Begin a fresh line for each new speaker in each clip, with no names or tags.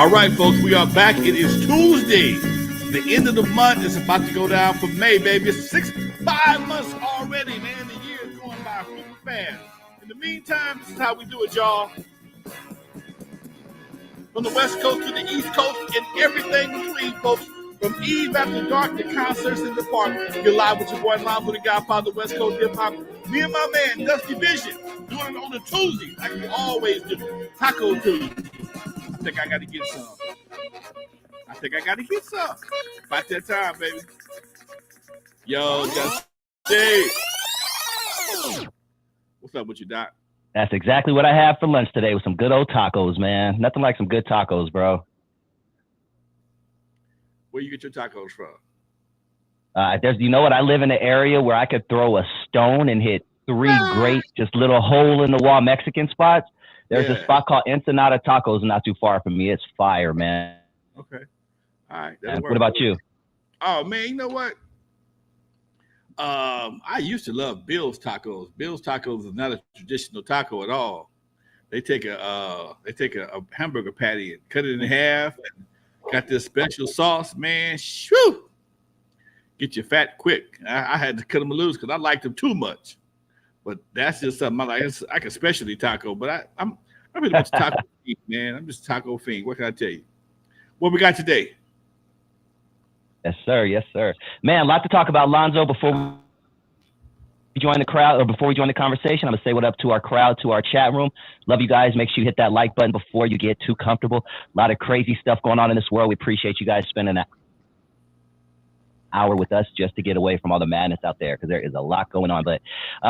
All right, folks, we are back. It is Tuesday. The end of the month is about to go down for May, baby. It's 5 months already, man. The year is going by super fast. In the meantime, this is how we do it, y'all. From the West Coast to the East Coast and everything between, folks. From Eve After Dark to concerts in the park. You're live with your boy Lonzo, the Godfather, West Coast hip hop. Me and my man, Dusty Vision, doing it on a Tuesday, like we always do. Taco Tuesday. I think I got to get some. About that time, baby. Yo, Dusty. What's up with you, Doc?
That's exactly what I have for lunch today with some good old tacos, man. Nothing like some good tacos, bro.
Where you get your tacos from?
You know what? I live in an area where I could throw a stone and hit three great, just little hole in the wall Mexican spots. There's a spot called Ensenada Tacos not too far from me. It's fire, man.
Okay. All right.
What about you?
Oh, man, you know what? I used to love Bill's Tacos. Bill's Tacos is not a traditional taco at all. They take a hamburger patty and cut it in half and got this special sauce, man. Shoo! Get you fat quick. I had to cut them loose because I liked them too much. But that's just something I like. It's like a specialty taco, but I'm pretty much a taco fiend, man. I'm just a taco fiend. What can I tell you? What we got today?
Yes, sir. Yes, sir. Man, a lot to talk about, Lonzo. Before we join the crowd, or before we join the conversation, I'm going to say what up to our crowd, to our chat room. Love you guys. Make sure you hit that like button before you get too comfortable. A lot of crazy stuff going on in this world. We appreciate you guys spending an hour with us just to get away from all the madness out there, because there is a lot going on. But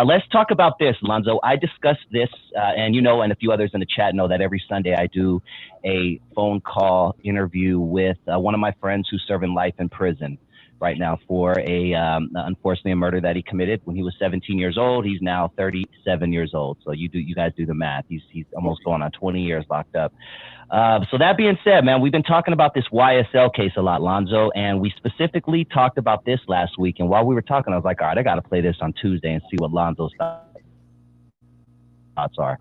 let's talk about this, Lonzo. I discussed this, and a few others in the chat know that every Sunday I do a phone call interview with one of my friends who's serving life in prison right now for unfortunately a murder that he committed when he was 17 years old. He's now 37 years old. So you guys do the math. He's almost going on 20 years locked up. So that being said, man, we've been talking about this YSL case a lot, Lonzo, and we specifically talked about this last week. And while we were talking, I was like, all right, I got to play this on Tuesday and see what Lonzo's thoughts are.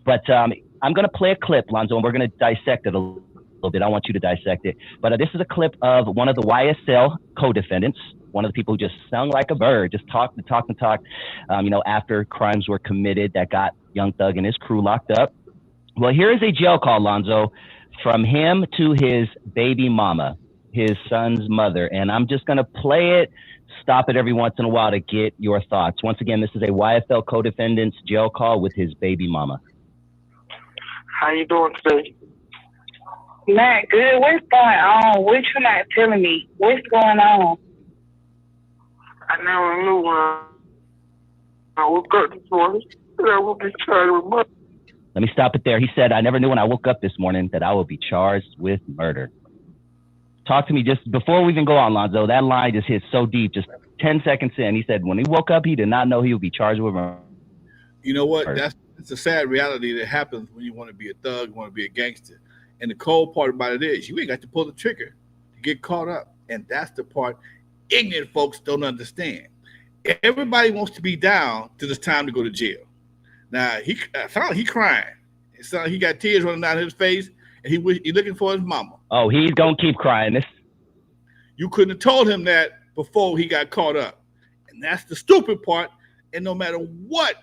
But I'm going to play a clip, Lonzo, and we're going to dissect it a little bit. I want you to dissect it. But this is a clip of one of the YSL co-defendants, one of the people who just sung like a bird, just talked and talked and talked, after crimes were committed that got Young Thug and his crew locked up. Well, here is a jail call, Lonzo, from him to his baby mama, his son's mother. And I'm just going to play it, stop it every once in a while to get your thoughts. Once again, this is a YSL co-defendant's jail call with his baby mama.
How you doing today?
Not good. What's going on? What you not telling me? What's going on?
I never knew when I woke up this morning that I would be charged with murder.
Let me stop it there. He said, I never knew when I woke up this morning that I would be charged with murder. Talk to me just before we even go on, Lonzo. That line just hit so deep, just 10 seconds in. He said when he woke up, he did not know he would be charged with murder.
You know what? It's a sad reality that happens when you want to be a thug, want to be a gangster. And the cold part about it is you ain't got to pull the trigger to get caught up. And that's the part ignorant folks don't understand. Everybody wants to be down till it's time to go to jail. Now, he crying. It sounded like he got tears running down his face, and he looking for his mama.
Oh, he's going to keep crying.
You couldn't have told him that before he got caught up. And that's the stupid part. And no matter what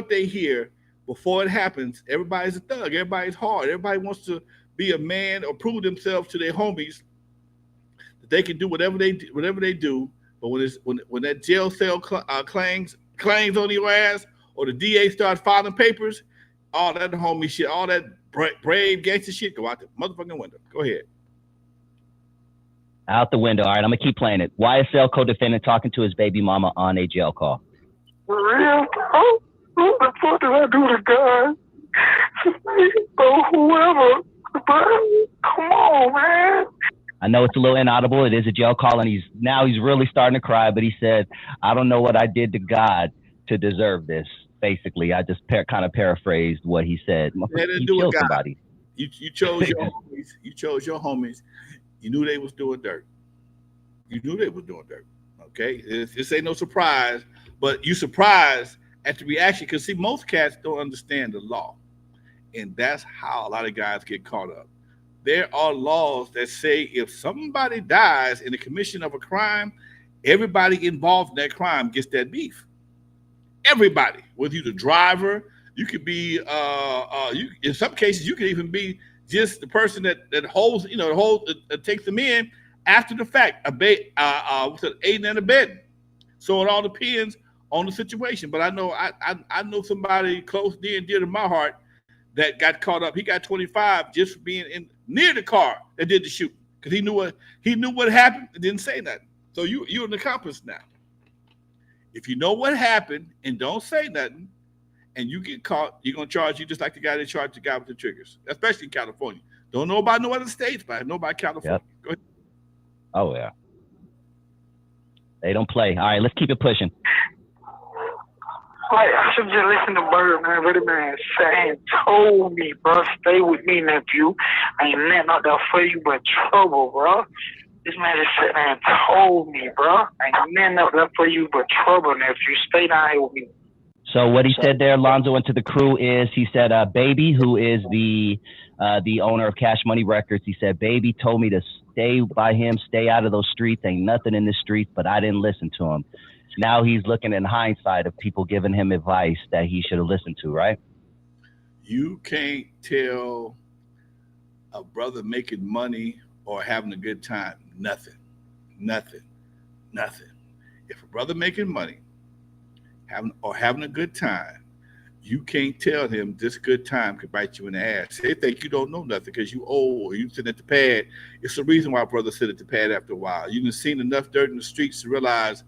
they hear, before it happens, everybody's a thug. Everybody's hard. Everybody wants to be a man or prove themselves to their homies that they can do whatever they do. But when that jail cell clangs on your ass, or the DA starts filing papers, all that homie shit, all that brave gangster shit go out the motherfucking window. Go ahead.
Out the window. All right, I'm going to keep playing it. YSL co-defendant talking to his baby mama on a jail call.
For real? Oh, what the fuck did I do to God? Or whoever. But come on, man.
I know it's a little inaudible. It is a jail call, and he's really starting to cry, but he said, I don't know what I did to God to deserve this. Basically, I just kind of paraphrased what he said. He killed somebody.
You chose your homies. You chose your homies. You knew they was doing dirt. Okay? This ain't no surprise, but you surprised at the reaction because, see, most cats don't understand the law. And that's how a lot of guys get caught up. there are laws that say if somebody dies in the commission of a crime, everybody involved in that crime gets that beef. Everybody, whether you're the driver, you could be, you in some cases you could even be just the person that holds, takes them in after the fact, what's it, aiding and abetting. So it all depends on the situation. But I know somebody close, near and dear to my heart that got caught up. He got 25 just for being in near the car that did the shooting because he knew what happened and didn't say nothing. So you're an accomplice now. If you know what happened and don't say nothing, and you get caught, you're gonna charge you just like the guy that charged the guy with the triggers, especially in California. Don't know about no other states, but I know about California.
Yep.
Go ahead.
Oh yeah. They don't play. All right, let's keep it pushing.
Like, I should just listen to Birdman, but the man saying, told me, bro, stay with me, nephew. I ain't nothing out there for you but trouble, bro. This man just sat there and told me, bro. I ain't nothing out there for you but trouble, nephew. Stay down here with me.
So what he said there, Lonzo, and to the crew is, he said, Baby, who is the owner of Cash Money Records, he said, Baby told me to stay by him, stay out of those streets. Ain't nothing in the streets, but I didn't listen to him. Now he's looking in hindsight of people giving him advice that he should have listened to, right?
You can't tell a brother making money or having a good time. Nothing. If a brother making money having a good time, you can't tell him this good time could bite you in the ass. They think you don't know nothing because you old or you sitting at the pad. It's the reason why brothers sit at the pad after a while. You've seen enough dirt in the streets to realize,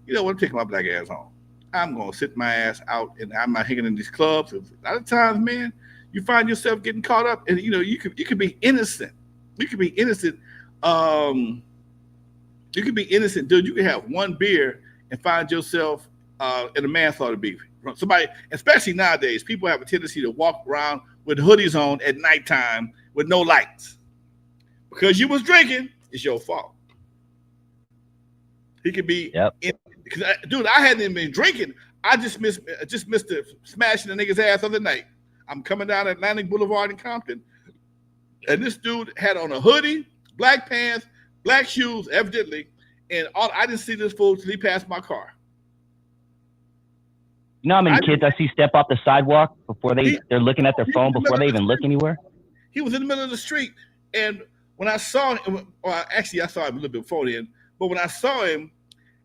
you know what, I'm taking my black ass home. I'm going to sit my ass out and I'm not hanging in these clubs. A lot of times, man, you find yourself getting caught up and, you could be innocent. You could be innocent. You could be innocent, dude. You could have one beer and find yourself in a manslaughter beef. Somebody, especially nowadays, people have a tendency to walk around with hoodies on at nighttime with no lights. Because you was drinking, it's your fault. He could be, dude, I hadn't even been drinking. I just missed the smashing the nigga's ass the other night. I'm coming down Atlantic Boulevard in Compton, and this dude had on a hoodie, black pants, black shoes, evidently, and I didn't see this fool till he passed my car.
You know how many kids I see step off the sidewalk before they're looking at their phone before they even look anywhere?
He was in the middle of the street, and when I saw him, actually I saw him a little bit before then, but when I saw him,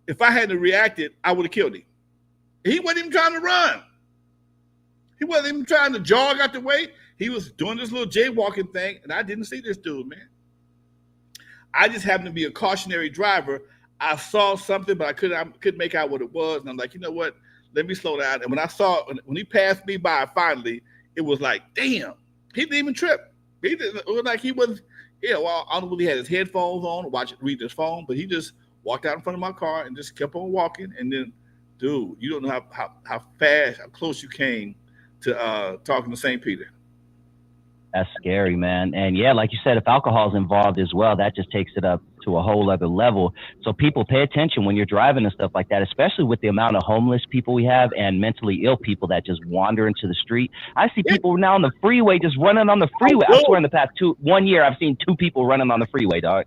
if I hadn't reacted, I would have killed him. He wasn't even trying to run. He wasn't even trying to jog out the way. He was doing this little jaywalking thing, and I didn't see this dude, man. I just happened to be a cautionary driver. I saw something, but I couldn't make out what it was, and I'm like, you know what? Let me slow down. And when I saw when he passed me by, finally, it was like, damn, he didn't even trip. It was like he was, well, I don't know whether he had his headphones on or read his phone, but he just walked out in front of my car and just kept on walking. And then, dude, you don't know how fast, how close you came to talking to St. Peter.
That's scary, man. And yeah, like you said, if alcohol's involved as well, that just takes it up to a whole other level. So people pay attention when you're driving and stuff like that, especially with the amount of homeless people we have and mentally ill people that just wander into the street. I see people now on the freeway just running on the freeway. I swear in the past 1 year, I've seen 2 people running on the freeway, dog.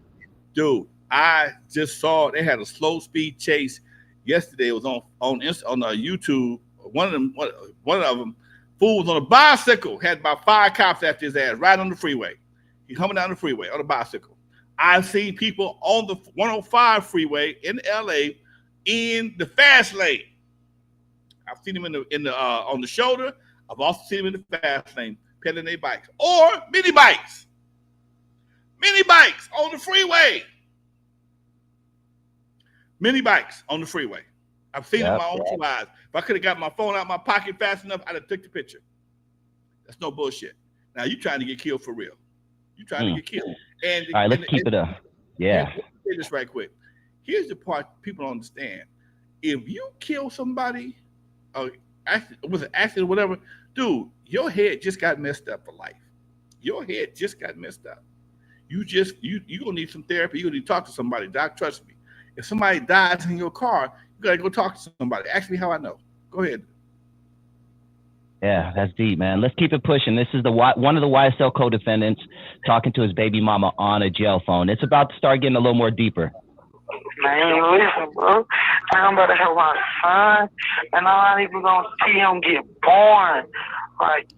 Dude, I just saw they had a slow speed chase yesterday. It was on YouTube. One of them fools on a bicycle had about 5 cops after his ass right on the freeway. He's coming down the freeway on a bicycle. I've seen people on the 105 freeway in LA in the fast lane. I've seen them on the shoulder. I've also seen them in the fast lane pedaling their bikes or mini bikes on the freeway. Mini bikes on the freeway. I've seen it with my own 2 eyes. If I could have got my phone out of my pocket fast enough, I'd have took the picture. That's no bullshit. Now you trying to get killed for real. You trying to get killed. And
all right, let's keep it up. Yeah.
Let me say this right quick. Here's the part people don't understand. If you kill somebody, with an accident or whatever, dude, your head just got messed up for life. Your head just got messed up. You gonna need some therapy. You gonna need to talk to somebody. Doc, trust me. If somebody dies in your car, you gotta go talk to somebody. Ask me how I know. Go ahead.
Yeah, that's deep, man. Let's keep it pushing. This is one of the YSL co-defendants talking to his baby mama on a jail phone. It's about to start getting a little more deeper.
Man, listen, bro. I'm about to have my son, and I'm not even gonna see him get born. Like,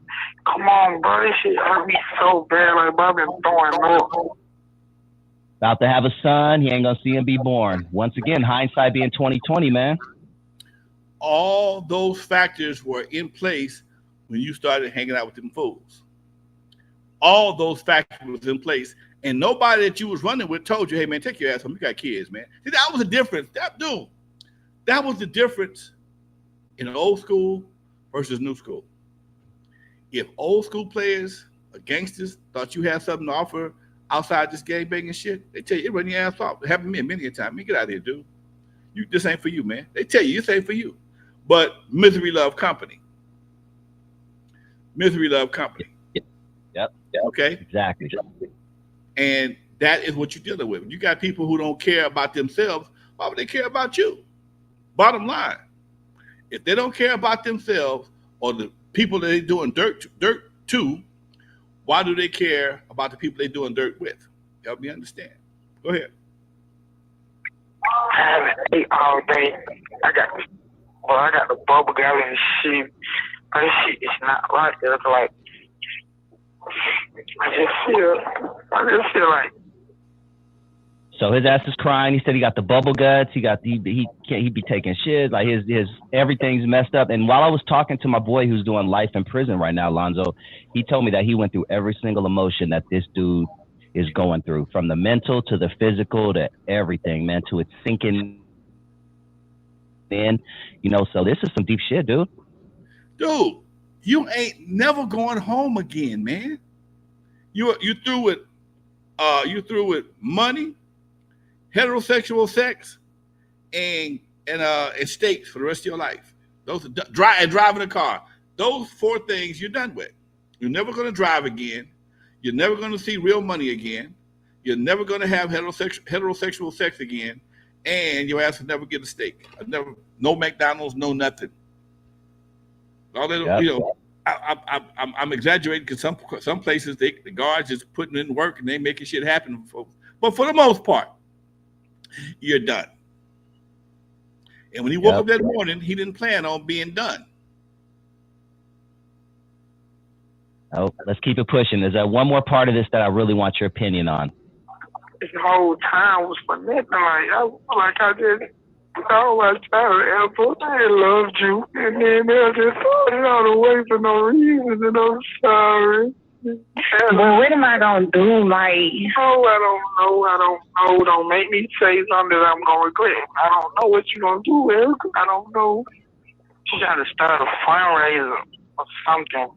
come on, bro. This shit hurt me so bad. Like, bro, I've been throwing up.
About to have a son. He ain't gonna see him be born. Once again, hindsight being 2020, man.
All those factors were in place when you started hanging out with them fools. All those factors was in place, and nobody that you was running with told you, "Hey, man, take your ass home. You got kids, man." See, that was the difference. That was the difference in old school versus new school. If old school players or gangsters thought you had something to offer outside this gang banging shit, they tell you, run your ass off. It happened to me many a time. Man, get out of here, dude. This ain't for you, man. They tell you, this ain't for you. But misery love company. Misery love company.
Yep.
Okay?
Exactly.
And that is what you're dealing with. You got people who don't care about themselves. Why would they care about you? Bottom line. If they don't care about themselves or the people that they're doing dirt to, why do they care about the people they're doing dirt with? Help me understand. Go ahead.
I haven't ate all day. I got the bubble gum and shit. But this shit is not right. It's like, I just feel like.
So his ass is crying. He said he got the bubble guts. He be taking shit. Like his everything's messed up. And while I was talking to my boy who's doing life in prison right now, Lonzo, he told me that he went through every single emotion that this dude is going through, from the mental to the physical to everything, man, to it sinking in, so this is some deep shit, dude.
Dude, you ain't never going home again, man. You through with money, heterosexual sex, and stakes for the rest of your life. Those are driving a car. Those 4 things you're done with. You're never going to drive again. You're never going to see real money again. You're never going to have heterosexual sex again, and your ass will never get a steak. No McDonald's, no nothing. All that, I'm exaggerating because some places the guards just putting in work and they making shit happen for folks. But for the most part, you're done. And when he woke up that morning, he didn't plan on being done.
Oh, let's keep it pushing. There's one more part of this that I really want your opinion on.
This whole time was for nothing. I just all my child ever. I loved you, and then they just throw it all away for no reason, and I'm sorry.
But what am I gonna do? Like,
I don't know. Don't make me say something that I'm gonna regret. I don't know what you're gonna do, Eric. I don't know. You gotta start a fundraiser or something.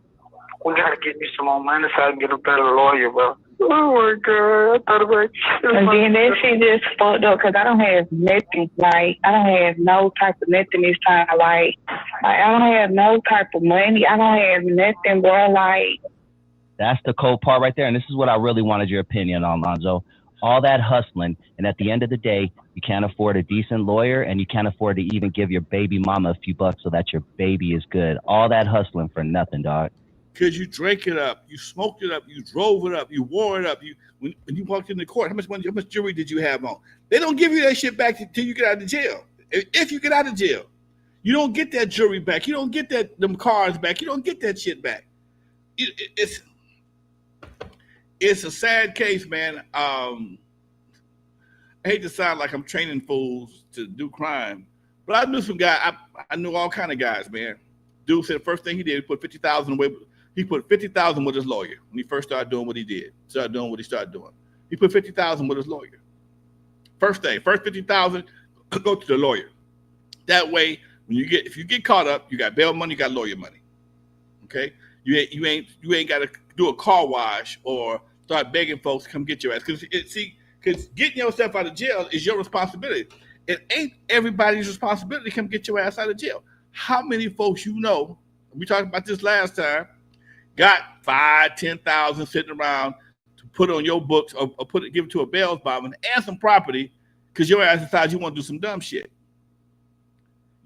We gotta get me some more money so I can get a better lawyer, bro. Oh my God! I thought about it.
And then that shit just fucked up because I don't have nothing. Like, I don't have no type of nothing this time. Like I don't have no type of money. I don't have nothing, bro. Like,
that's the cold part right there. And this is what I really wanted your opinion on, Lonzo. All that hustling, and at the end of the day, you can't afford a decent lawyer, and you can't afford to even give your baby mama a few bucks so that your baby is good. All that hustling for nothing, dog.
Because you drank it up, you smoked it up, you drove it up, you wore it up. When you walked in the court, how much jewelry did you have on? They don't give you that shit back until you get out of jail. If you get out of jail, you don't get that jewelry back. You don't get them cars back. You don't get that shit back. It's a sad case, man. I hate to sound like I'm training fools to do crime, but I knew some guy. I knew all kind of guys, man. Dude said the first thing he did, he put $50,000 away. He put $50,000 with his lawyer when he first started doing what he did. Started doing what he started doing. He put $50,000 with his lawyer. First $50,000, go to the lawyer. That way, if you get caught up, you got bail money, you got lawyer money. Okay, you ain't got to do a car wash or start begging folks to come get your ass. Because getting yourself out of jail is your responsibility. It ain't everybody's responsibility to come get your ass out of jail. How many folks we talked about this last time, got 5,000, 10,000 sitting around to put on your books or give it to a bail bondsman and some property because your ass decides you want to do some dumb shit.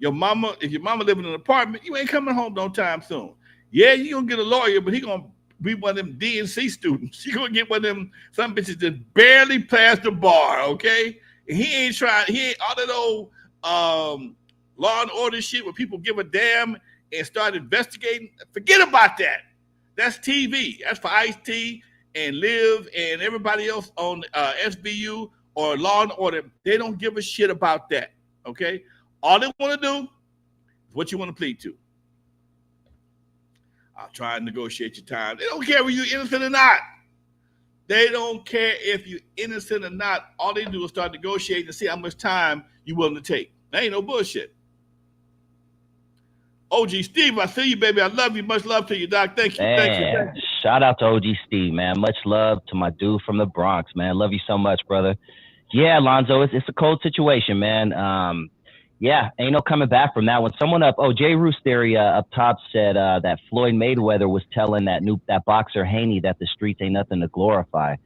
If your mama living in an apartment, you ain't coming home no time soon. Yeah, you gonna get a lawyer, but he gonna be one of them DNC students. You gonna get one of them some bitches that barely passed the bar, okay? And he ain't trying. He ain't all that old law and order shit where people give a damn and start investigating. Forget about that. That's TV. That's for Ice-T and Liv and everybody else on SVU or Law and Order. They don't give a shit about that. Okay, all they want to do is what you want to plead to. I'll try and negotiate your time. They don't care whether you're innocent or not. They don't care if you're innocent or not. All they do is start negotiating to see how much time you're willing to take. That ain't no bullshit. OG Steve, I see you, baby. I love you. Much love to you, Doc. Thank you.
Man,
Thank you.
Shout out to OG Steve, man. Much love to my dude from the Bronx, man. Love you so much, brother. Yeah, Lonzo, it's a cold situation, man. Yeah, ain't no coming back from that one. Someone J. Roos Theory up top said that Floyd Mayweather was telling that boxer Haney that the streets ain't nothing to glorify.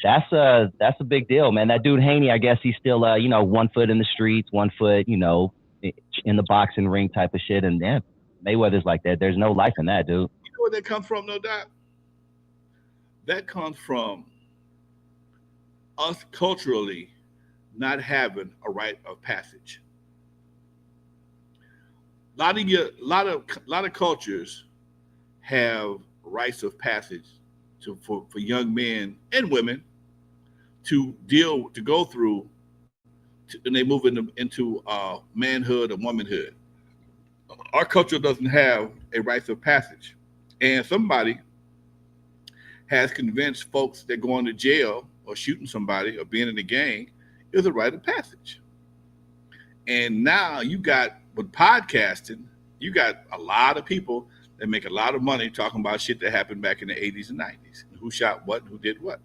That's a big deal, man. That dude Haney, I guess he's still 1 foot in the streets, 1 foot, in the boxing ring type of shit. And yeah, Mayweather's like that. There's no life in that, dude.
You know where that comes from, no doubt? That comes from us culturally not having a rite of passage. A lot of cultures have rites of passage for young men and women to go through, and they move into manhood and womanhood. Our culture doesn't have a rite of passage, and somebody has convinced folks that going to jail or shooting somebody or being in a gang is a rite of passage. And now you got, with podcasting, you got a lot of people that make a lot of money talking about shit that happened back in the 80s and 90s. Who shot what and who did what.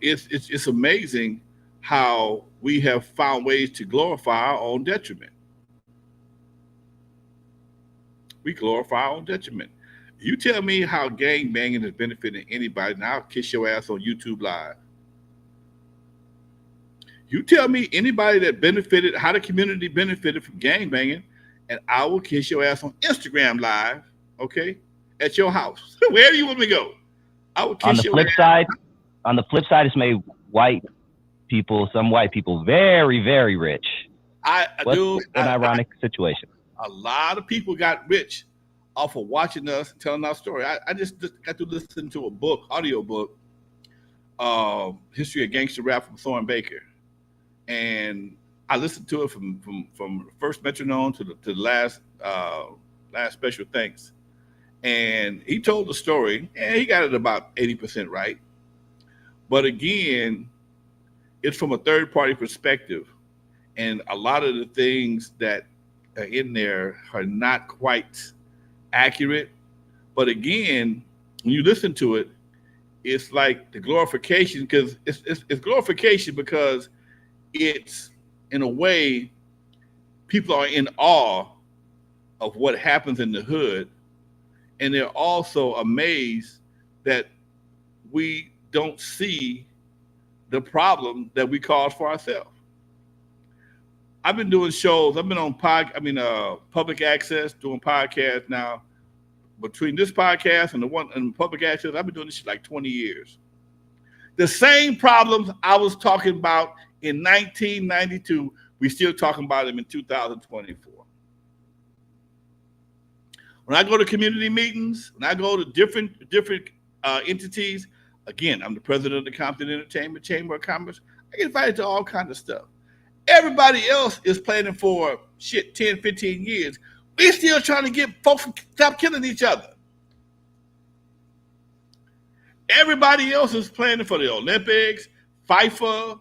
It's amazing how we have found ways to glorify our own detriment. We glorify our own detriment. You tell me how gang banging is benefiting anybody, and I'll kiss your ass on YouTube Live. You tell me anybody that benefited, how the community benefited from gang banging, and I will kiss your ass on Instagram Live, okay, at your house. Wherever you want me to go, I will kiss your ass.
On the flip side, it's made some white people very, very rich. What's an ironic situation?
A lot of people got rich off of watching us and telling our story. I just got to listen to a audio book, History of Gangster Rap from Thorne Baker. And I listened to it from the first metronome to the last special thanks. And he told the story, and he got it about 80% right. But again, it's from a third-party perspective. And a lot of the things that are in there are not quite accurate. But again, when you listen to it, it's like the glorification, because it's glorification because it's, in a way, people are in awe of what happens in the hood, and they're also amazed that we don't see the problem that we cause for ourselves. I've been doing shows. I've been on public access, doing podcasts now. Between this podcast and the one in public access, I've been doing this shit like 20 years. The same problems I was talking about in 1992, we still talking about them in 2024. When I go to community meetings, when I go to different entities, again, I'm the president of the Compton Entertainment Chamber of Commerce. I get invited to all kinds of stuff. Everybody else is planning for 10, 15 years. We're still trying to get folks to stop killing each other. Everybody else is planning for the Olympics, FIFA,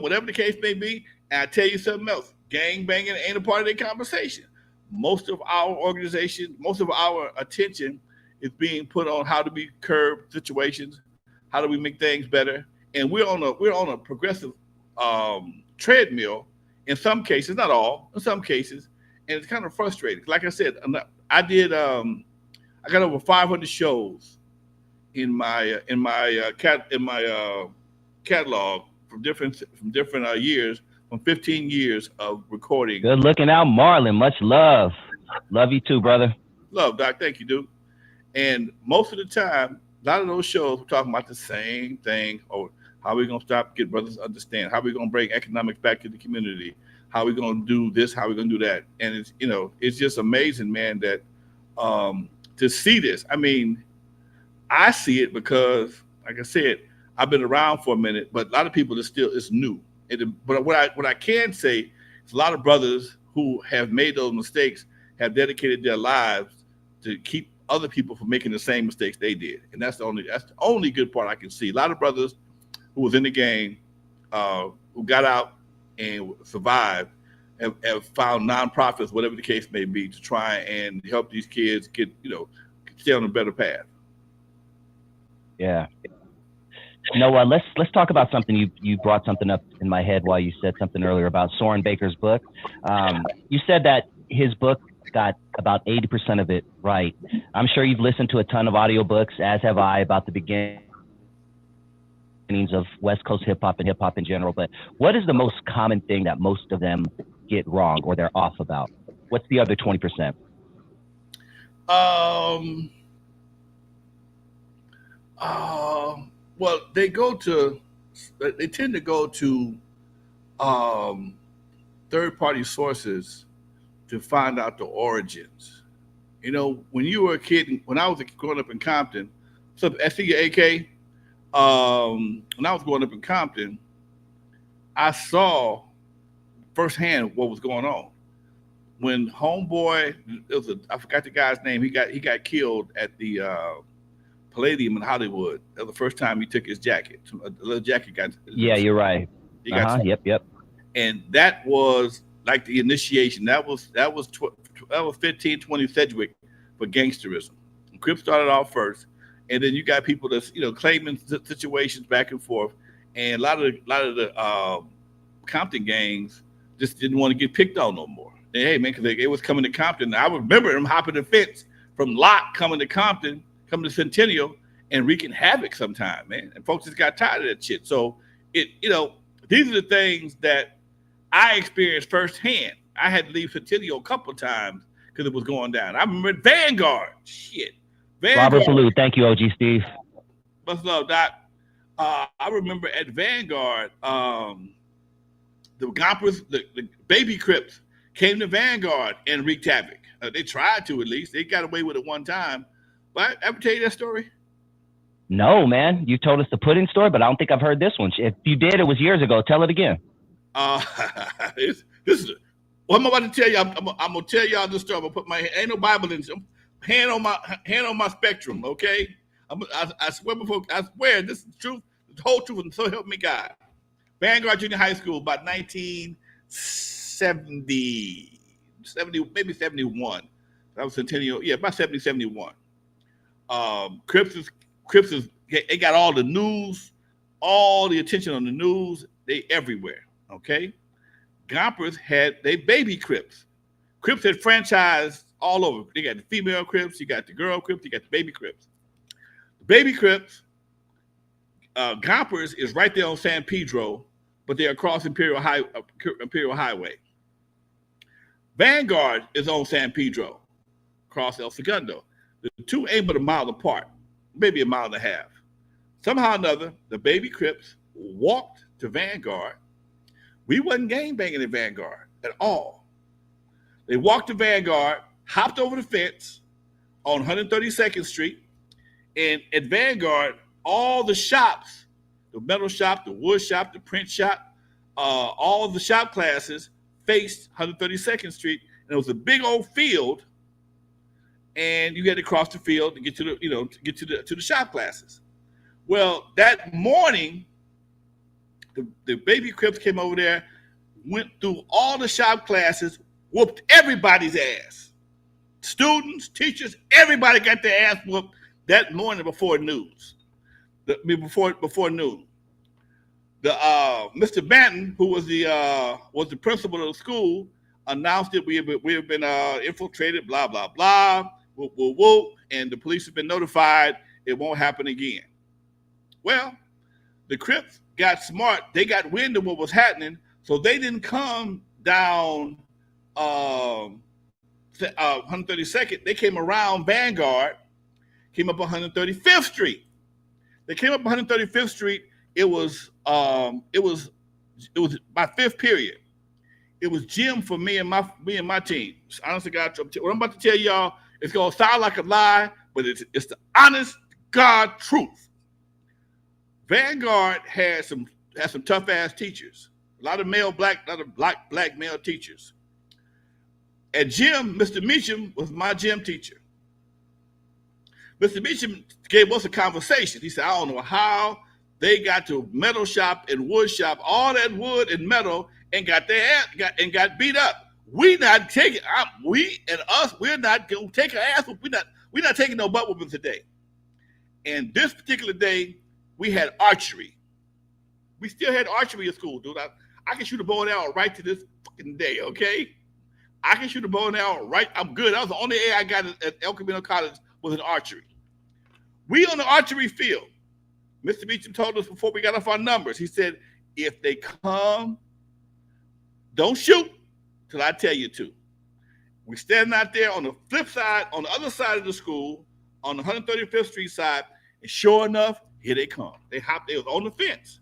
whatever the case may be. And I tell you something else, gang banging ain't a part of their conversation. Most of our organization, most of our attention is being put on how do we curb situations, how do we make things better. And we're on a progressive treadmill in some cases, not all, in some cases, and it's kind of frustrating. Like I said, I got over 500 shows in my catalog from different years, from 15 years of recording.
Good looking out, Marlon. Much love. Love you too, brother.
love, Doc. Thank you, dude. And most of the time, a lot of those shows we're talking about the same thing. Or how we gonna stop, get brothers to understand? How we gonna bring economics back to the community? How we gonna do this? How we gonna do that? And it's it's just amazing, man, that to see this. I mean, I see it because, like I said, I've been around for a minute, but a lot of people it's new. But what I can say is a lot of brothers who have made those mistakes have dedicated their lives to keep other people from making the same mistakes they did, and that's the only good part I can see. A lot of brothers who was in the game, who got out and survived, have found nonprofits, whatever the case may be, to try and help these kids get stay on a better path.
Yeah. Noah, let's talk about something. You brought something up in my head while you said something earlier about Soren Baker's book. You said that his book got about 80% of it right. I'm sure you've listened to a ton of audiobooks, as have I, about the beginnings of West Coast hip hop and hip hop in general. But what is the most common thing that most of them get wrong or they're off about? What's the other 20%?
Well, they tend to go to third-party sources to find out the origins. When you were a kid, when I was growing up in Compton, I see your AK. When I was growing up in Compton, I saw firsthand what was going on. When homeboy, I forgot the guy's name. He got killed at the Palladium in Hollywood. That was the first time he took his jacket. A little jacket got.
Yeah, you're right. Yep.
And that was like the initiation. That was 1520 Sedgwick for gangsterism. And Crip started off first, and then you got people that's claiming situations back and forth, and a lot of the Compton gangs just didn't want to get picked on no more. Hey man, because it was coming to Compton. I remember them hopping the fence from Locke coming to Compton, coming to Centennial, and wreaking havoc sometime, man. And folks just got tired of that shit. So these are the things that I experienced firsthand. I had to leave Centennial a couple of times because it was going down. I remember Vanguard. Shit. Vanguard.
Robert Ballou. Thank you, OG Steve.
Much love, Doc. I remember at Vanguard, the Gompers, the baby Crips came to Vanguard and wreaked havoc. They tried to, at least. They got away with it one time. But I ever tell you that story?
No, man. You told us the pudding story, but I don't think I've heard this one. If you did, it was years ago. Tell it again.
This is what I'm about to tell you. I'm gonna tell y'all this story. I'm gonna put my ain't no Bible in hand on my spectrum. Okay, I swear this is the truth, the whole truth, and so help me God. Vanguard Junior High School, about 1970, maybe 71. That was Centennial. Yeah, about 70, 71. Crips is they got all the news, all the attention on the news. They everywhere. Okay, Gompers had they baby Crips. Crips had franchised all over. They got the female Crips, you got the girl Crips, you got the baby Crips. The baby Crips, Gompers is right there on San Pedro, but they're across Imperial Highway. Vanguard is on San Pedro, across El Segundo. The two ain't but a mile apart, maybe a mile and a half. Somehow or another, the baby Crips walked to Vanguard. We wasn't gangbanging at Vanguard at all. They walked to Vanguard, hopped over the fence on 132nd Street, and at Vanguard, all the shops, the metal shop, the wood shop, the print shop, all of the shop classes faced 132nd Street, and it was a big old field, and you had to cross the field to get to the shop classes. Well, that morning, the baby Crips came over there, went through all the shop classes, whooped everybody's ass. Students, teachers, everybody got their ass whooped that morning before news. Before noon. Mr. Banton, who was the principal of the school, announced that we have been infiltrated, blah, blah, blah, whoop, whoop, whoop, and the police have been notified it won't happen again. Well, the Crips got smart. They got wind of what was happening, so they didn't come down 132nd, they came around Vanguard, came up 135th Street. They came up 135th Street. It was my fifth period. It was gym for me and my team. Honestly, God, what I'm about to tell y'all, it's gonna sound like a lie, but it's the honest God truth. Vanguard had some tough ass teachers. A lot of black male teachers. At gym, Mr. Meacham was my gym teacher. Mr. Meacham gave us a conversation. He said, I don't know how they got to metal shop and wood shop, all that wood and metal, and got beat up. We're not gonna take our ass. We're not taking no butt whooping today. And this particular day, we had archery. We still had archery at school, dude. I can shoot a bow and arrow right to this fucking day, okay? I can shoot a bow and arrow right. I'm good. That was the only A I got at El Camino College was in archery. We on the archery field. Mr. Meacham told us before we got off our numbers. He said, if they come, don't shoot till I tell you to. We standing out there on the flip side, on the other side of the school, on the 135th Street side, and sure enough, here they come. They was on the fence.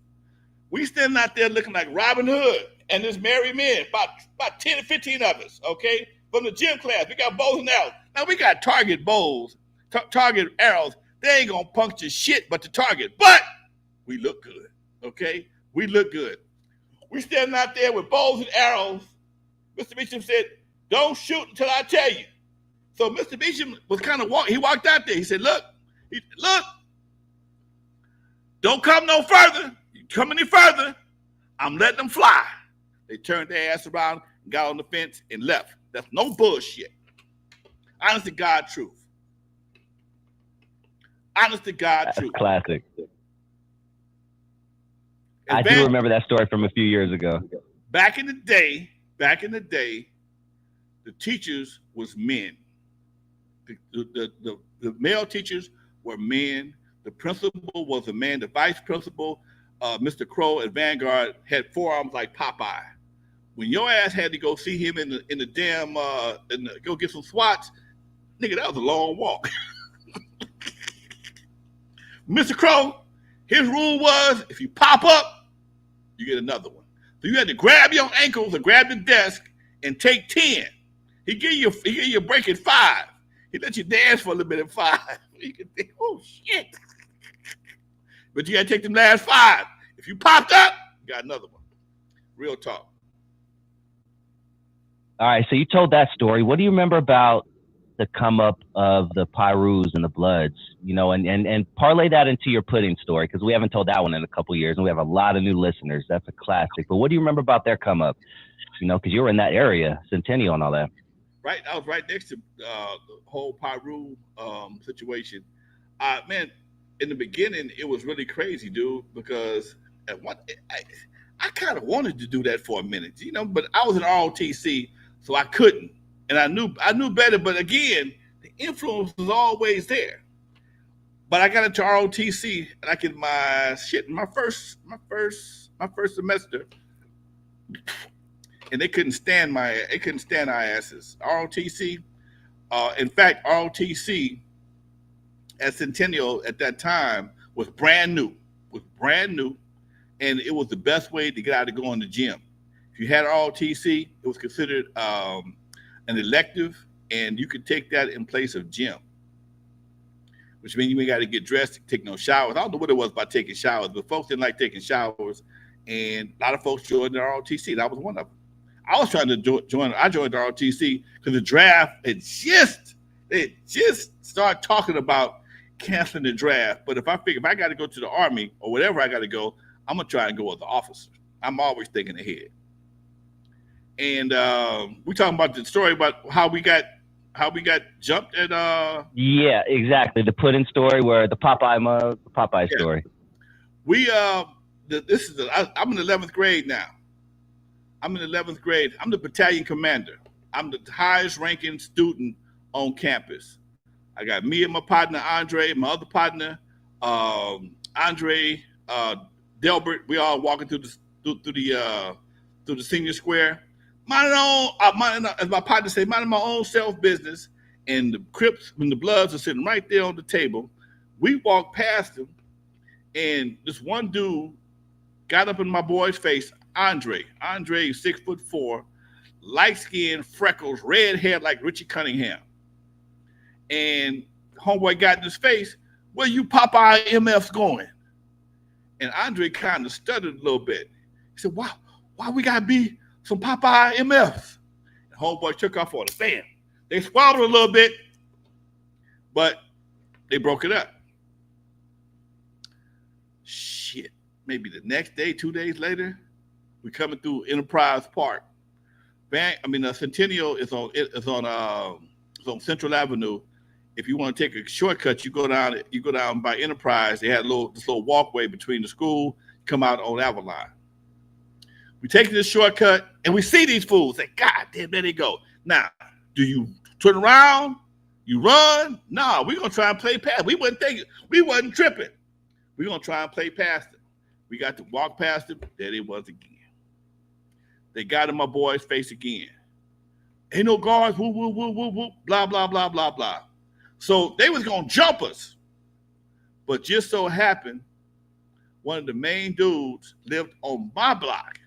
We standing out there looking like Robin Hood and this merry men, about 10 or 15 of us, okay? From the gym class, we got bows and arrows. Now we got target bows, target arrows. They ain't gonna puncture shit but the target. But we look good, okay? We look good. We standing out there with bows and arrows. Mr. Meacham said, don't shoot until I tell you. So Mr. Meacham was kind of he walked out there. He said, look, don't come no further. You come any further, I'm letting them fly. They turned their ass around, got on the fence, and left. That's no bullshit. Honest to God truth. Honest to God
That's
truth.
Classic. I do remember that story from a few years ago.
Back in the day, the teachers was men. The male teachers were men. The principal was a man. The vice principal, Mr. Crow at Vanguard, had forearms like Popeye. When your ass had to go see him in the damn go get some swats, nigga, that was a long walk. Mr. Crow, his rule was if you pop up, you get another one. So you had to grab your ankles or grab the desk and take 10. He give you a break at 5. He let you dance for a little bit at 5. You can think, oh shit. But you gotta take them last 5. If you popped up, you got another one. Real talk.
All right, so you told that story. What do you remember about the come up of the Pyrus and the Bloods, you know, and parlay that into your pudding story, because we haven't told that one in a couple of years, and we have a lot of new listeners. That's a classic. But what do you remember about their come up? You know, because you were in that area, Centennial and all that.
Right, I was right next to the whole Pyru situation. Man, in the beginning, it was really crazy, dude, because I kind of wanted to do that for a minute, you know, but I was in ROTC, so I couldn't. And I knew better, but again, the influence was always there. But I got into ROTC, and I get my first semester, and they couldn't stand our asses. ROTC, in fact, ROTC at Centennial at that time was brand new, and it was the best way to get out of going to gym. If you had ROTC, it was considered an elective, and you could take that in place of gym, which means you ain't got to get dressed, take no showers. I don't know what it was about taking showers, but folks didn't like taking showers, and a lot of folks joined the ROTC. That was one of them. I was trying to join. I joined the ROTC because the draft had just started talking about canceling the draft. But if I got to go to the Army or whatever I got to go, I'm gonna try and go as an officer. I'm always thinking ahead. And we're talking about the story about how we got jumped at.
Yeah, exactly. The pudding story, where the Popeye story.
We I'm in the 11th grade now. I'm in the 11th grade. I'm the battalion commander. I'm the highest ranking student on campus. I got me and my partner Andre, my other partner Andre Delbert. We all walking through the senior square. as my partner say, minding my own self business. And the Crips and the Bloods are sitting right there on the table. We walked past them, and this one dude got up in my boy's face, Andre. Andre is 6'4", light skin, freckles, red hair like Richie Cunningham. And homeboy got in his face, where you Popeye MFs going? And Andre kind of stuttered a little bit. He said, why we gotta be some Popeye MFs? And homeboy took off on the fan. They squabbled a little bit, but they broke it up. Shit. Maybe the next day, 2 days later, we coming through Enterprise Park. Centennial is on Central Avenue. If you want to take a shortcut, you go down by Enterprise. They had this little walkway between the school, come out on Avalon. We take this shortcut and we see these fools. Say, God damn, there they go. Now, do you turn around? You run? No, we're gonna try and play past. We wasn't tripping. We're gonna try and play past them. We got to walk past them. There it was again. They got in my boy's face again. Ain't no guards, woo, woo, woo, woo, woo, blah, blah, blah, blah, blah. So they was gonna jump us. But just so happened, one of the main dudes lived on my block.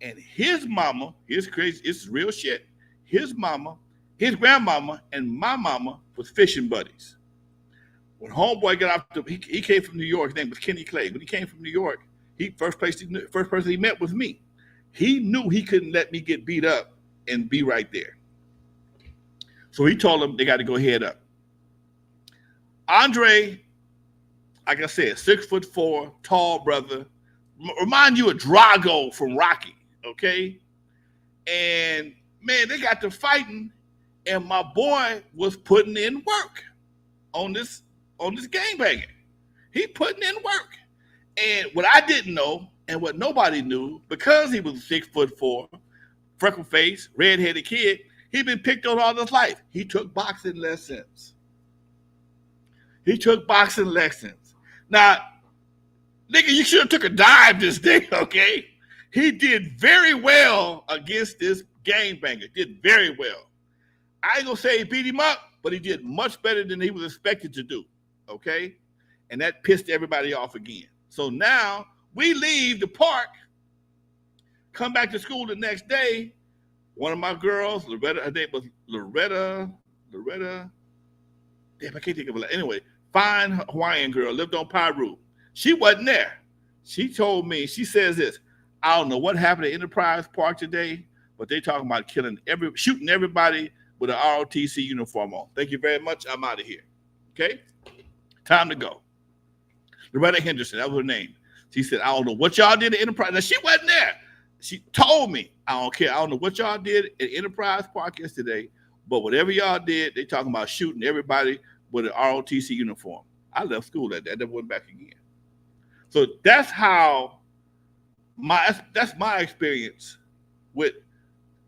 And his mama, it's crazy, it's real shit. His mama, his grandmama, and my mama was fishing buddies. When homeboy got out, he came from New York. His name was Kenny Clay. When he came from New York, first person he met was me. He knew he couldn't let me get beat up and be right there. So he told them they got to go head up. Andre, like I said, 6'4", tall brother. Remind you of Drago from Rocky, okay? And man, they got to fighting, and my boy was putting in work on this gangbanging. He putting in work. And what I didn't know, and what nobody knew, because he was 6'4", freckle face, red-headed kid, he'd been picked on all his life. He took boxing lessons. Now, nigga, you should have took a dive this day, okay? He did very well against this gangbanger. Did very well. I ain't gonna say he beat him up, but he did much better than he was expected to do, okay? And that pissed everybody off again. So now we leave the park, come back to school the next day. One of my girls, Loretta, her name was Loretta. Damn, I can't think of it. Anyway, fine Hawaiian girl, lived on Pyru. She wasn't there. She told me, she says this, I don't know what happened at Enterprise Park today, but they talking about shooting everybody with an ROTC uniform on. Thank you very much. I'm out of here. Okay? Time to go. Loretta Henderson, that was her name. She said, I don't know what y'all did at Enterprise. Now, she wasn't there. She told me, I don't care. I don't know what y'all did at Enterprise Park yesterday, but whatever y'all did, they talking about shooting everybody with an ROTC uniform. I left school at that. I never went back again. So that's that's my experience with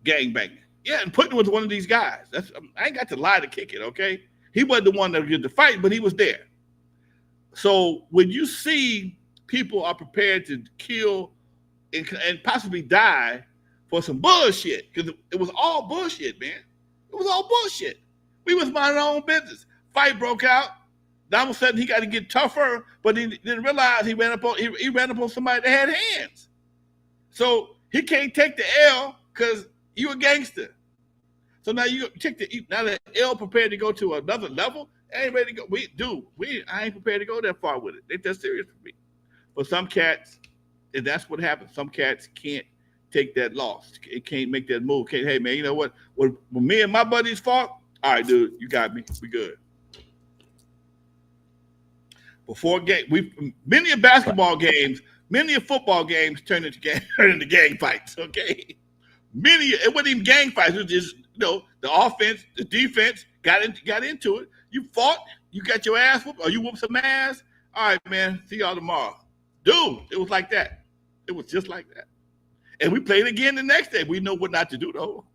gangbanging. Yeah, and putting with one of these guys. I ain't got to lie to kick it, okay? He wasn't the one that did the fight, but he was there. So when you see people are prepared to kill and possibly die for some bullshit, because it was all bullshit, man. It was all bullshit. We was minding our own business. Fight broke out. Now all of a sudden he got to get tougher, but he didn't realize he ran up on somebody that had hands. So he can't take the L because you a gangster. So now you take now the L prepared to go to another level. I ain't ready to go. I ain't prepared to go that far with it. They just serious for me. But some cats, and that's what happens. Some cats can't take that loss. It can't make that move. Hey man, you know what? When me and my buddies fought, all right, dude, you got me. We good. Before many of basketball games, many of football games turn into gang fights. Okay, it wasn't even gang fights. It was just the offense, the defense got into it. You fought, you got your ass whooped, or you whooped some ass. All right, man. See y'all tomorrow, dude. It was like that. It was just like that. And we played again the next day. We know what not to do though.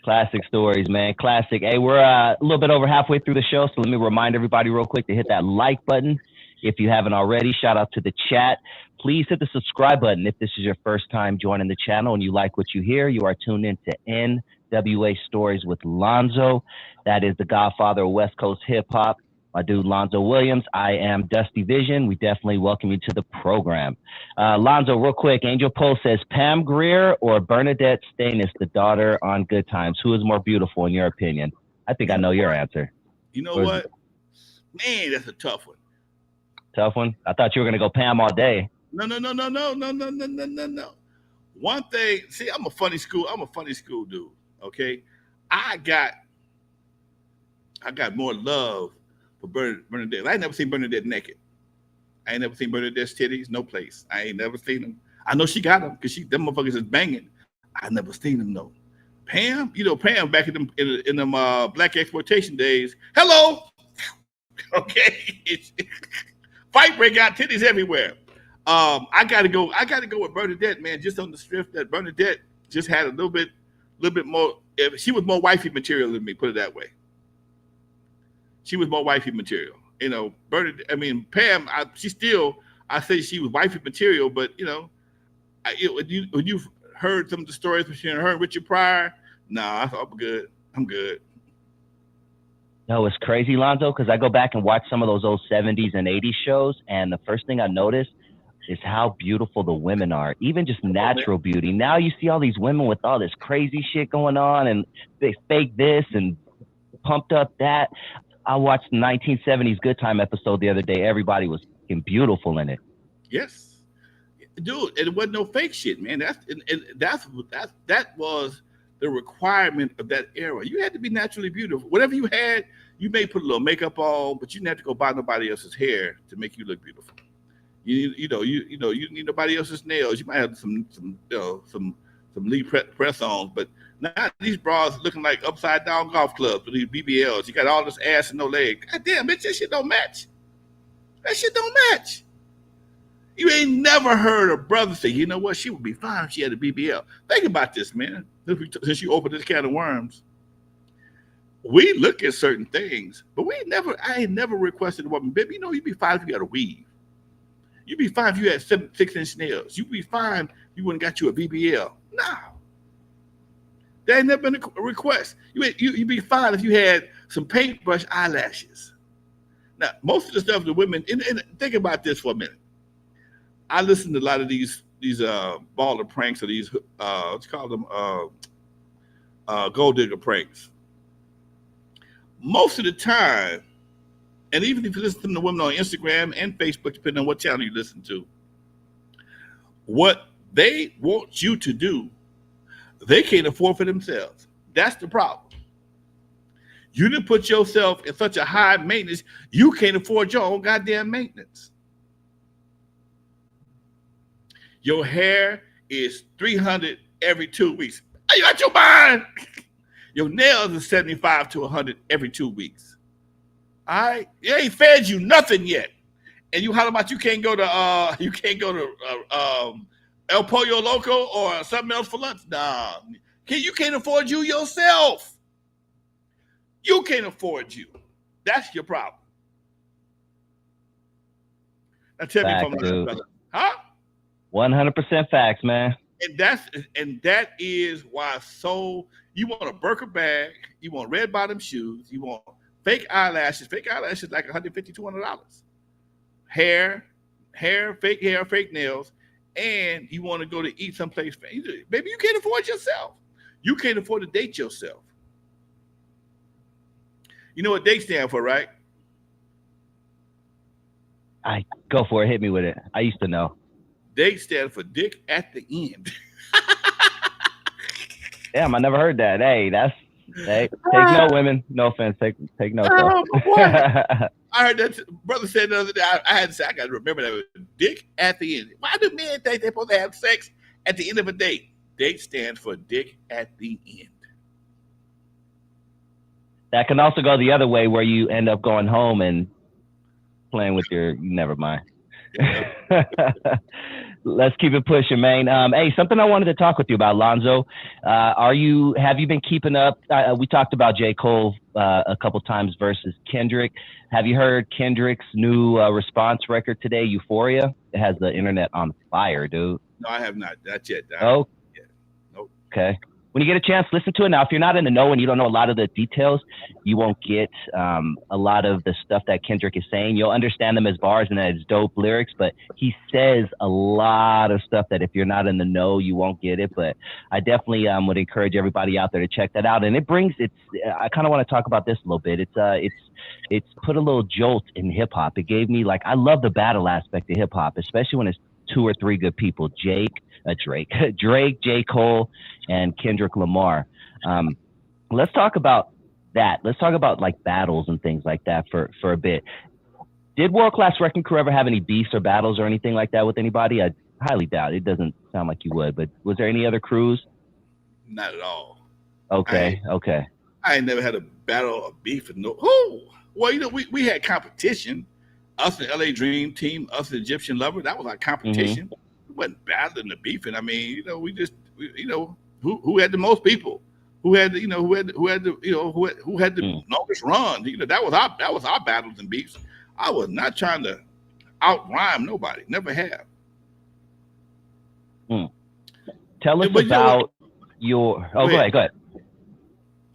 Classic stories, man. Classic. Hey, we're a little bit over halfway through the show, so let me remind everybody real quick to hit that like button. If you haven't already, shout out to the chat. Please hit the subscribe button if this is your first time joining the channel and you like what you hear. You are tuned in to N.W.A. Stories with Lonzo. That is the godfather of West Coast hip hop. My dude, Lonzo Williams. I am Dusty Vision. We definitely welcome you to the program. Lonzo, real quick, Angel Poe says, Pam Greer or Bernadette Stanis, the daughter on Good Times? Who is more beautiful in your opinion? I think I know your answer.
You know what? Man, that's a tough one.
Tough one? I thought you were going to go Pam all day.
No. One thing, see, I'm a funny school dude, okay? I got more love for Bernadette. I ain't never seen Bernadette naked. I ain't never seen Bernadette's titties, no place. I ain't never seen them. I know she got them because them motherfuckers is banging. I never seen them though. Pam, Pam back in them black exploitation days. Hello, okay. Fight break out, titties everywhere. I gotta go with Bernadette, man, just on the strength that Bernadette just had a little bit more. She was more wifey material than me, put it that way. She was more wifey material. Bernadette, Pam, I say she was wifey material, but when you've heard some of the stories from her and Richard Pryor, nah, I thought I'm good.
No, it's crazy, Lonzo, because I go back and watch some of those old 70s and 80s shows, and the first thing I noticed is how beautiful the women are, even just natural beauty. Now you see all these women with all this crazy shit going on, and they fake this and pumped up that. I watched the 1970s Good Time episode the other day. Everybody was fucking beautiful in it.
Yes, dude, it wasn't no fake shit, man. That was the requirement of that era. You had to be naturally beautiful. Whatever you had, you may put a little makeup on, but you didn't have to go buy nobody else's hair to make you look beautiful. You need nobody else's nails. You might have some Lee press-ons, but now these bras looking like upside down golf clubs with these BBLs. You got all this ass and no leg. God damn, bitch, that shit don't match. That shit don't match. You ain't never heard a brother say, you know what, she would be fine if she had a BBL. Think about this, man. Since you opened this can of worms, we look at certain things, but I ain't never requested a woman, baby, you'd be fine if you had a weave. You'd be fine if you had 6-inch nails. You'd be fine if you wouldn't got you a BBL. No. That ain't never been a request. You'd be fine if you had some paintbrush eyelashes. Now, most of the stuff the women, and think about this for a minute. I listen to a lot of these baller pranks or these, let's call them gold digger pranks. Most of the time, and even if you listen to the women on Instagram and Facebook, depending on what channel you listen to, what they want you to do, they can't afford for themselves. That's the problem. You didn't put yourself in such a high maintenance, you can't afford your own goddamn maintenance. Your hair is $300 every 2 weeks. Are you out your mind? Your nails are $75 to $100 every 2 weeks. All right, it ain't fed you nothing yet, and you holler about you can't go to El Pollo Loco or something else for lunch. Nah, you can't afford you yourself. You can't afford you. That's your problem. Now tell me if I'm right, brother. Huh?
100% facts, man.
And that is why you want a Birkin bag, you want red bottom shoes, you want fake eyelashes like $150, $200. Fake hair, fake nails, and you want to go to eat someplace. Baby, you can't afford yourself. You can't afford to date yourself. You know what date stand for, right?
I go for it. Hit me with it. I used to know.
Date stand for dick at the end.
Damn, I never heard that. Hey, take note, women. No offense. Take note.
I heard that brother said the other day. I had to say, I got to remember that. Dick at the end. Why do men think they're supposed to have sex at the end of a date? Date stands for dick at the end.
That can also go the other way, where you end up going home and playing with your. Never mind. Let's keep it pushing, man. Hey, something I wanted to talk with you about, Lonzo. Have you been keeping up? We talked about J. Cole a couple times versus Kendrick. Have you heard Kendrick's new response record today, Euphoria? It has the internet on fire, dude.
No, I have not. Not yet.
Oh,
yeah. Nope.
Okay. When you get a chance, listen to it. Now, if you're not in the know and you don't know a lot of the details, you won't get a lot of the stuff that Kendrick is saying. You'll understand them as bars and as dope lyrics, but he says a lot of stuff that if you're not in the know, you won't get it. But I definitely would encourage everybody out there to check that out. And I kind of want to talk about this a little bit. It's put a little jolt in hip hop. It gave me I love the battle aspect of hip hop, especially when it's 2 or 3 good people. Drake, J. Cole, and Kendrick Lamar. Let's talk about that. Let's talk about battles and things like that for a bit. Did World Class Wrecking Crew ever have any beefs or battles or anything like that with anybody? I highly doubt it. It doesn't sound like you would, but was there any other crews?
Not at all.
Okay.
I ain't never had a battle of beef with no. Oh, well, we had competition. Us and LA Dream Team, us and Egyptian Lover, that was our competition. Mm-hmm. We wasn't battling the beefing. I mean, we just, who had the most people, who had the longest run. That was our battles and beefs. I was not trying to out rhyme nobody. Never have.
Tell us about your. Oh, go ahead.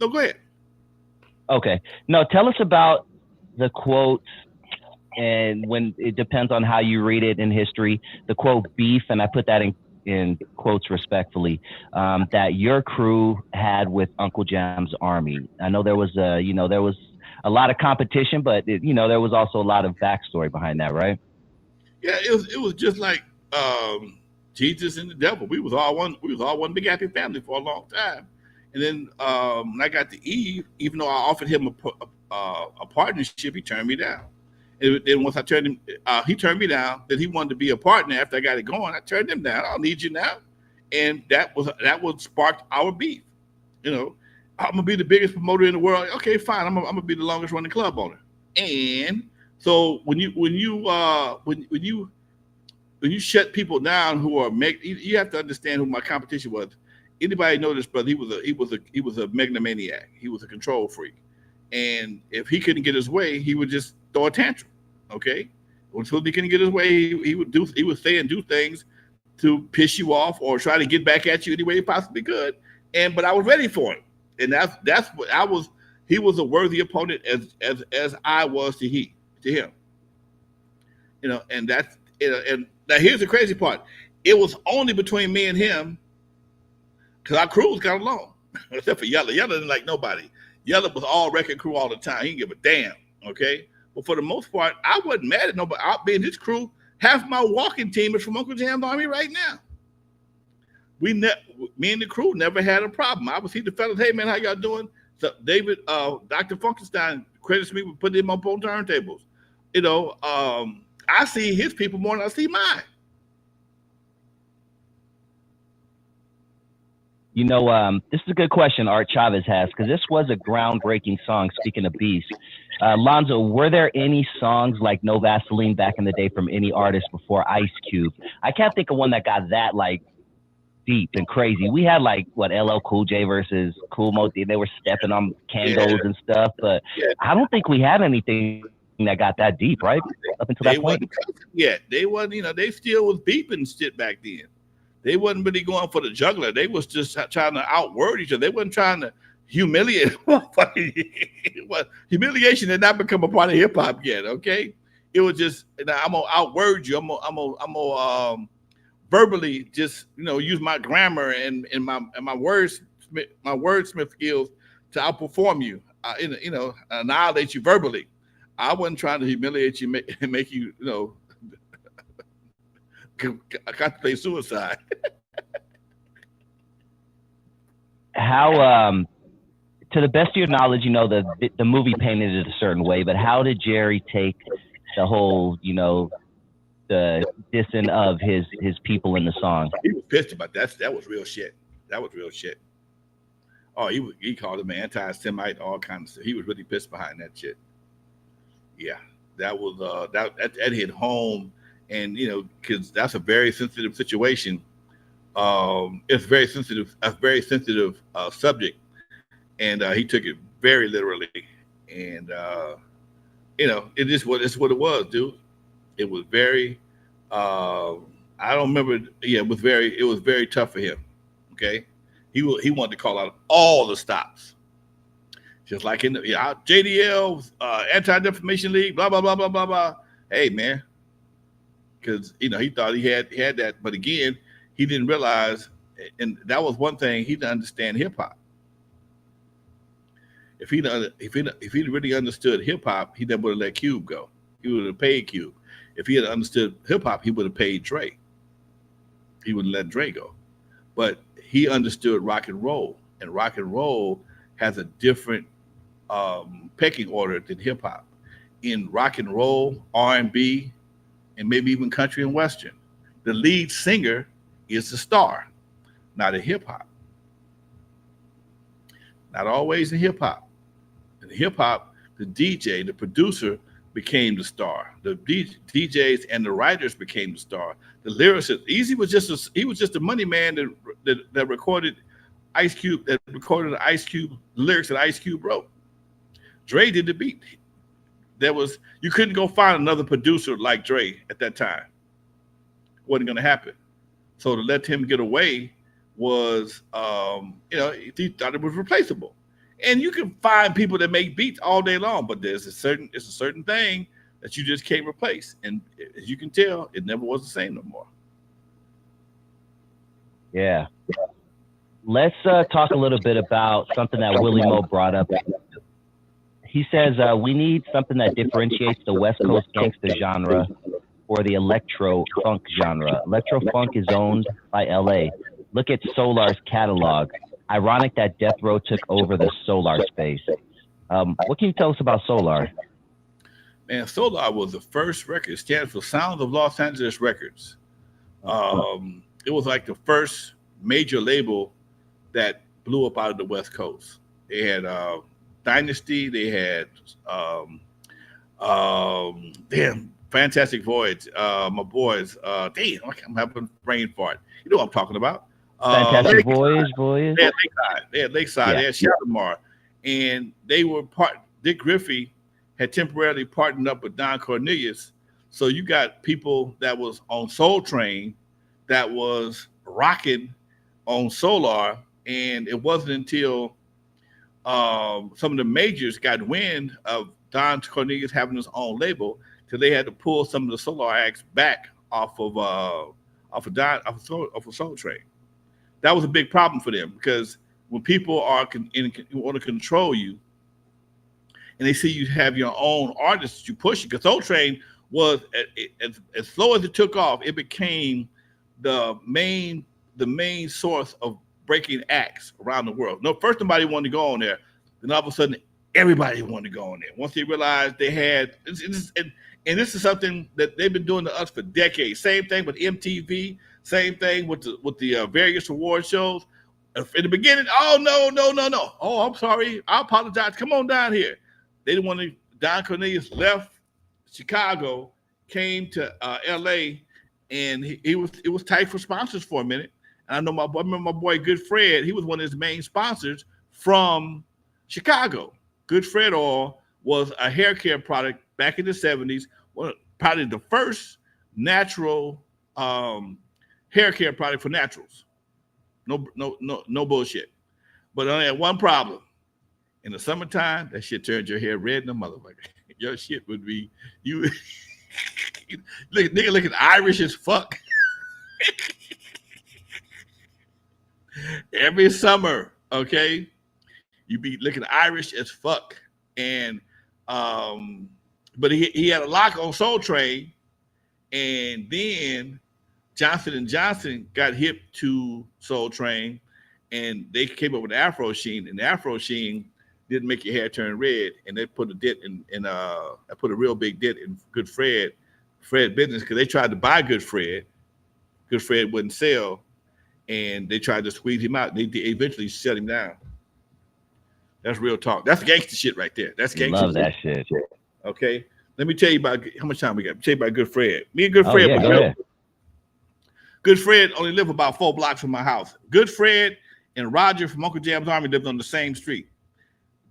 No, go ahead.
Okay. No, tell us about the quotes. And when it depends on how you read it in history, the quote beef, and I put that in quotes respectfully, that your crew had with Uncle Jam's Army. I know there was a lot of competition, but there was also a lot of backstory behind that, right?
Yeah, it was just like Jesus and the devil. We was all one big happy family for a long time. And then when I got to Eve, even though I offered him a partnership, he turned me down. And then once I turned him, he turned me down. Then he wanted to be a partner after I got it going. I turned him down. I don't need you now. And that was sparked our beef. I'm gonna be the biggest promoter in the world. Okay, fine. I'm gonna be the longest running club owner. And so when you shut people down who are you have to understand who my competition was. Anybody know this brother? He was a megalomaniac. He was a control freak. And if he couldn't get his way, he would just throw a tantrum. Okay, until he couldn't get his way, he would say and do things to piss you off or try to get back at you any way he possibly could. But I was ready for him, and that's what I was. He was a worthy opponent as I was to him. And that's and now here's the crazy part. It was only between me and him because our crews got along, except for Yella. Yella didn't like nobody. Yella was all wrecking crew all the time. He didn't give a damn, okay? But for the most part, I wasn't mad at nobody. I'll be in this crew. Half my walking team is from Uncle Jam's Army right now. Me and the crew never had a problem. I would see the fellas, hey, man, how y'all doing? So David, Dr. Funkenstein credits me with putting him up on turntables. I see his people more than I see mine.
This is a good question Art Chavez has, because this was a groundbreaking song, speaking of beefs. Lonzo, were there any songs like No Vaseline back in the day from any artist before Ice Cube? I can't think of one that got that deep and crazy. We had LL Cool J versus Kool Moe. They were stepping on Kangos and stuff, but I don't think we had anything that got that deep, right? Up until that point.
Yeah, they wasn't, they still was beeping shit back then. They wasn't really going for the juggler. They was just trying to outword each other. They wasn't trying to humiliate. Humiliation had not become a part of hip hop yet. Okay, it was just I'm gonna outword you. I'm gonna verbally just use my grammar and my wordsmith skills to outperform you. Annihilate you verbally. I wasn't trying to humiliate you and make you contemplate suicide.
How, to the best of your knowledge, the movie painted it a certain way, but how did Jerry take the whole, the dissing of his people in the song?
He was pissed about that. That was real shit. Oh, he called him an anti-Semite, all kinds of stuff. He was really pissed behind that shit. Yeah, that was that hit home. and because that's a very sensitive situation. It's a very sensitive subject, and he took it very literally. And it's what it was, dude. It was very. I don't remember. Yeah, it was very tough for him. Okay, he wanted to call out all the stops, just like in the JDL, Anti Defamation League, blah blah blah blah blah blah. Hey man, because he thought he had that, but again, he didn't realize, and that was one thing he didn't understand hip hop. If he really understood hip hop, he never would have let Cube go. He would have paid Cube. If he had understood hip hop, he would have paid Dre. He wouldn't let Dre go. But he understood rock and roll has a different pecking order than hip hop. In rock and roll, R&B, and maybe even country and western, the lead singer is the star, not in hip hop. Not always in hip hop. In hip hop, the DJ, the producer, became the star. The DJs and the writers became the star. The lyricist, he was just a money man that recorded Ice Cube, the lyrics that Ice Cube wrote. Dre did the beat. You couldn't go find another producer like Dre at that time. Wasn't going to happen. So to let him get away was, he thought it was replaceable. And you can find people that make beats all day long, but it's a certain thing that you just can't replace. And as you can tell, it never was the same no more.
Yeah. Let's talk a little bit about something that Willie Mo brought up. He says we need something that differentiates the West Coast gangster genre or the electro funk genre. Electro funk is owned by LA. Look at Solar's catalog. Ironic that Death Row took over the Solar space. What can you tell us about Solar?
Man, Solar was the first record. It stands for Sounds of Los Angeles Records. It was like the first major label that blew up out of the West Coast. They had Dynasty. They had Fantastic Voyage. My boys. I'm having a brain fart. You know what I'm talking about.
Fantastic Voyage.
They had Lakeside.
Yeah.
They had Shalimar, and they were Dick Griffey had temporarily partnered up with Don Cornelius. So you got people that was on Soul Train, that was rocking on Solar, and it wasn't until some of the majors got wind of Don Cornelius having his own label till they had to pull some of the Solar acts back off of Soul Train. That was a big problem for them, because when people want to control you and they see you have your own artists, you push it. Because Soul Train was as slow as it took off, it became the main source of breaking acts around the world. No, first nobody wanted to go on there, then all of a sudden everybody wanted to go on there. Once they realized they had, and this is something that they've been doing to us for decades. Same thing with MTV. Same thing with the various award shows. In the beginning, oh no. Oh, I'm sorry. I apologize. Come on down here. They didn't want to. Don Cornelius left Chicago, came to LA, and it was tight for sponsors for a minute. And I remember my boy Good Fred. He was one of his main sponsors from Chicago. Good Fred Oil was a hair care product back in the 70s. Probably the first natural hair care product for naturals. No bullshit. But only had one problem. In the summertime, that shit turned your hair red in the motherfucker. Your shit would be nigga looking Irish as fuck. Every summer, okay, you be looking Irish as fuck. And but he had a lock on Soul Train, and then Johnson & Johnson got hip to Soul Train, and they came up with Afro Sheen, and the Afro Sheen didn't make your hair turn red, and they put a dent I put a real big dent in Good Fred business, because they tried to buy Good Fred wouldn't sell, and they tried to squeeze him out. They eventually shut him down. That's real talk. That's gangster shit right there. That's gangster.
Love that shit.
Okay, Let me tell you about how much time we got. Tell you about Good Fred. Me and Good Fred.
Yeah,
Good Fred only lived about 4 blocks from my house. Good Fred and Roger from Uncle Jam's Army lived on the same street.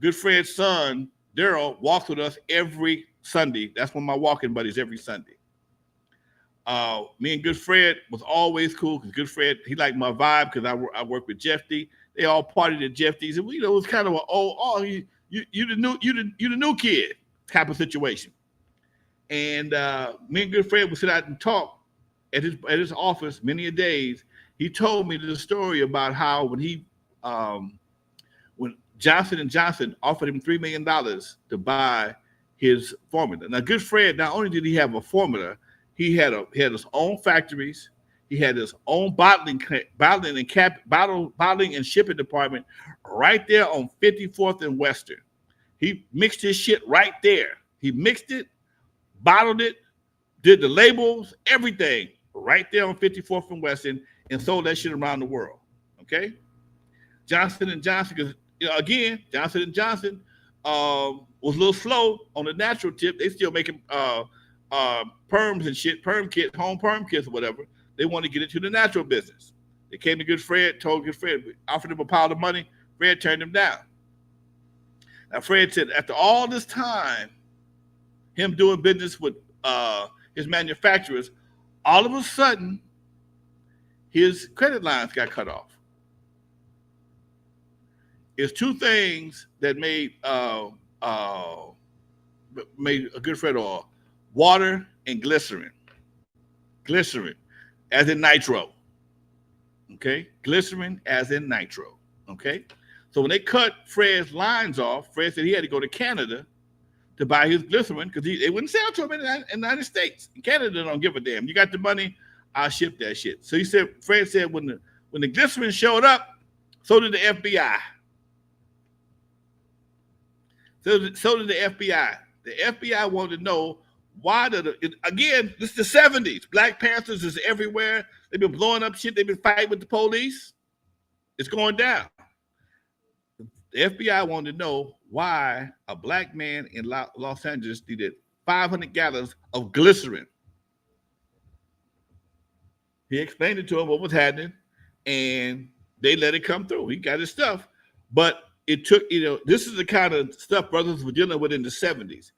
Good Fred's son, Daryl, walks with us every Sunday. That's one of my walking buddies every Sunday. Me and Good Fred was always cool because Good Fred, he liked my vibe because I work with Jeff D. They all partied at Jeff D's, and it was kind of an you the new kid type of situation. And me and Good Fred would sit out and talk at his office many a days. He told me the story about how when Johnson & Johnson offered him $3 million to buy his formula. Now, Good Fred, not only did he have a formula, he had his own factories. He had his own bottling and shipping department right there on 54th and Western. He mixed his shit right there. He mixed it, bottled it, did the labels, everything right there on 54th and Western, and sold that shit around the world. Okay, Johnson & Johnson, because again, Johnson & Johnson was a little slow on the natural tip. They still making perms and shit, perm kits, home perm kits or whatever. They want to get into the natural business. They came to Good Fred, told Good Fred, offered him a pile of money. Fred turned him down. Now, Fred said after all this time, him doing business with his manufacturers, all of a sudden, his credit lines got cut off. It's two things that made a Good Fred oil: water and glycerin. Glycerin, as in nitro. Okay, glycerin as in nitro. Okay, so when they cut Fred's lines off, Fred said he had to go to Canada to buy his glycerin because they wouldn't sell to him in the United States. In Canada don't give a damn. You got the money, I'll ship that shit. So he said, Fred said when the glycerin showed up, so did the FBI. So did the FBI. The FBI wanted to know why again, this is the 70s. Black Panthers is everywhere. They've been blowing up shit. They've been fighting with the police. It's going down. The FBI wanted to know why a black man in Los Angeles needed 500 gallons of glycerin. He explained it to him what was happening, and they let it come through. He got his stuff, but it took, this is the kind of stuff brothers were dealing with in the 70s.